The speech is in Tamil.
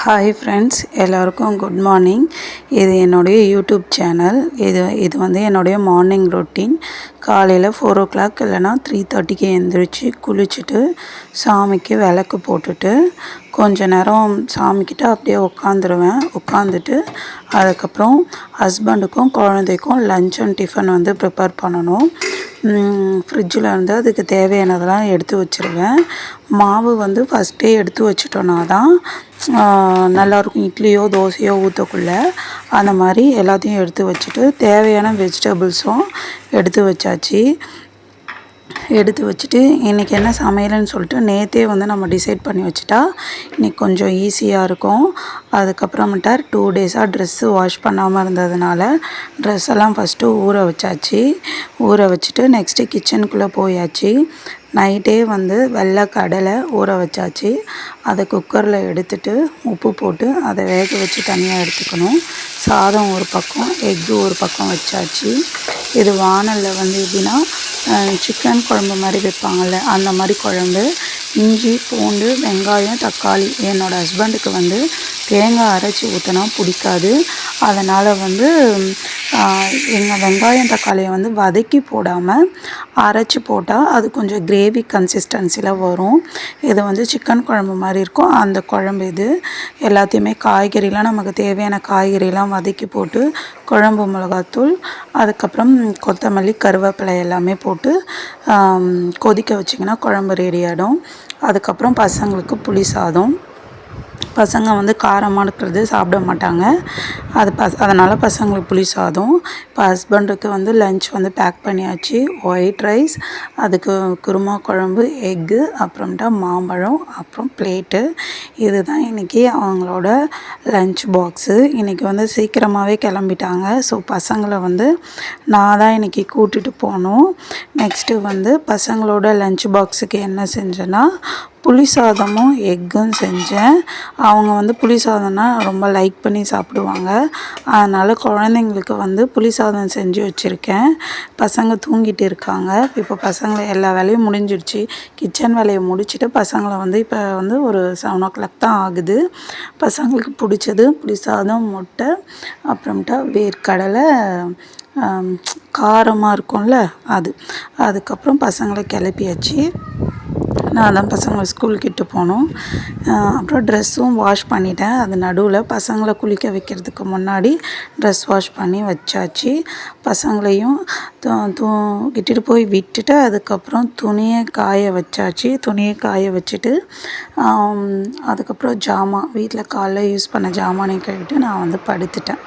ஹாய் ஃப்ரெண்ட்ஸ், எல்லோருக்கும் குட் மார்னிங். இது என்னுடைய யூடியூப் சேனல். இது வந்து என்னுடைய மார்னிங் ரொட்டீன். காலையில் 4 o'clock இல்லைனா 3:30க்கு எழுந்திரிச்சு குளிச்சுட்டு சாமிக்கு விளக்கு போட்டுட்டு கொஞ்ச நேரம் சாமிக்கிட்ட அப்படியே உட்காந்துட்டு அதுக்கப்புறம் ஹஸ்பண்டுக்கும் குழந்தைக்கும் லஞ்ச் அண்ட் டிஃபன் வந்து ப்ரிப்பேர் பண்ணணும். ஃப்ரிட்ஜில் இருந்து அதுக்கு தேவையானதெல்லாம் எடுத்து வச்சுருவேன். மாவு வந்து ஃபஸ்ட்டே எடுத்து வச்சிட்டோன்னா தான் நல்லாயிருக்கும். இட்லியோ தோசையோ ஊற்றக்குள்ள அந்த மாதிரி எல்லாத்தையும் எடுத்து வச்சுட்டு தேவையான வெஜிடபிள்ஸும் எடுத்து வச்சுட்டு இன்றைக்கி என்ன சமையல்னு சொல்லிட்டு நேற்றே வந்து நம்ம டிசைட் பண்ணி வச்சுட்டா இன்றைக்கி கொஞ்சம் ஈஸியாக இருக்கும். அதுக்கப்புறமேட்டா 2 days ட்ரெஸ்ஸு வாஷ் பண்ணாமல் இருந்ததுனால ட்ரெஸ் எல்லாம் ஃபஸ்ட்டு ஊற வச்சுட்டு நெக்ஸ்ட்டு கிச்சனுக்குள்ளே போயாச்சு. நைட்டே வந்து வெள்ளை கடலை ஊற வச்சாச்சு. அதை குக்கரில் எடுத்துட்டு உப்பு போட்டு அதை வேக வச்சு தனியாக எடுத்துக்கணும். சாதம் ஒரு பக்கம், எக்கு ஒரு பக்கம் வச்சாச்சு. இது வாணலில் வந்து எப்படின்னா சிக்கன் குழம்பு மாதிரி வைப்பாங்கள்ல, அந்த மாதிரி குழம்பு. இஞ்சி பூண்டு வெங்காயம் தக்காளி. என்னோடய ஹஸ்பண்டுக்கு வந்து தேங்காய் அரைச்சி ஊற்றினா பிடிக்காது. அதனால் வந்து எங்கள் வெங்காயம் தக்காளியை வந்து வதக்கி போடாமல் அரைச்சி போட்டால் அது கொஞ்சம் கிரேவி கன்சிஸ்டன்சியில் வரும். இது வந்து சிக்கன் குழம்பு மாதிரி இருக்கும். அந்த குழம்பு இது எல்லாத்தையுமே காய்கறிலாம் நமக்கு தேவையான காய்கறிலாம் வதக்கி போட்டு குழம்பு மிளகாத்தூள் அதுக்கப்புறம் கொத்தமல்லி கருவேப்பிலை எல்லாமே போட்டு கொதிக்க வச்சிங்கன்னா குழம்பு ரெடி ஆகிடும். அதுக்கப்புறம் பசங்களுக்கு புளி சாதம். பசங்க வந்து காரமாக இருக்கிறது சாப்பிட மாட்டாங்க. அதனால் பசங்களுக்கு புளி சாதம். இப்போ ஹஸ்பண்டுக்கு வந்து லஞ்ச் வந்து பேக் பண்ணியாச்சு. ஒயிட் ரைஸ், அதுக்கு குருமா குழம்பு, எக்கு, அப்புறமேட்டா மாம்பழம், அப்புறம் பிளேட்டு. இதுதான் இன்றைக்கி அவங்களோட லஞ்ச் பாக்ஸு. இன்றைக்கி வந்து சீக்கிரமாகவே கிளம்பிட்டாங்க. ஸோ பசங்களை வந்து நான் தான் இன்றைக்கி கூட்டிகிட்டு போகணும். நெக்ஸ்ட்டு வந்து பசங்களோட லஞ்ச் பாக்ஸுக்கு என்ன செஞ்சேன்னா புளி சாதமும் எக்கும் செஞ்சேன். அவங்க வந்து புளி சாதம்னா ரொம்ப லைக் பண்ணி சாப்பிடுவாங்க. அதனால் குழந்தைங்களுக்கு வந்து புளி சாதம் செஞ்சு வச்சுருக்கேன். பசங்க தூங்கிட்டு இருக்காங்க. இப்போ பசங்களை எல்லா வேலையும் முடிஞ்சிடுச்சு. கிச்சன் வேலையை முடிச்சுட்டு பசங்களை வந்து இப்போ வந்து ஒரு 7 o'clock தான் ஆகுது. பசங்களுக்கு பிடிச்சது புளி சாதம், முட்டை, அப்புறமேட்டா வேர்க்கடலை காரமாக இருக்கும்ல அதுக்கப்புறம் பசங்களை கிளப்பியாச்சு. நான் தான் பசங்களை ஸ்கூலுக்கு இட்டு போனோம். அப்புறம் ட்ரெஸ்ஸும் வாஷ் பண்ணிட்டேன். அது நடுவில் பசங்களை குளிக்க வைக்கிறதுக்கு முன்னாடி ட்ரெஸ் வாஷ் பண்ணி வச்சாச்சு. பசங்களையும் இட்டுட்டு போய் விட்டுட்டு அதுக்கப்புறம் துணியை காய வச்சாச்சு. துணியை காய வச்சுட்டு அதுக்கப்புறம் வீட்டில் காலைல யூஸ் பண்ண ஜாமானை கழுவிட்டு நான் வந்து படுத்துட்டேன்.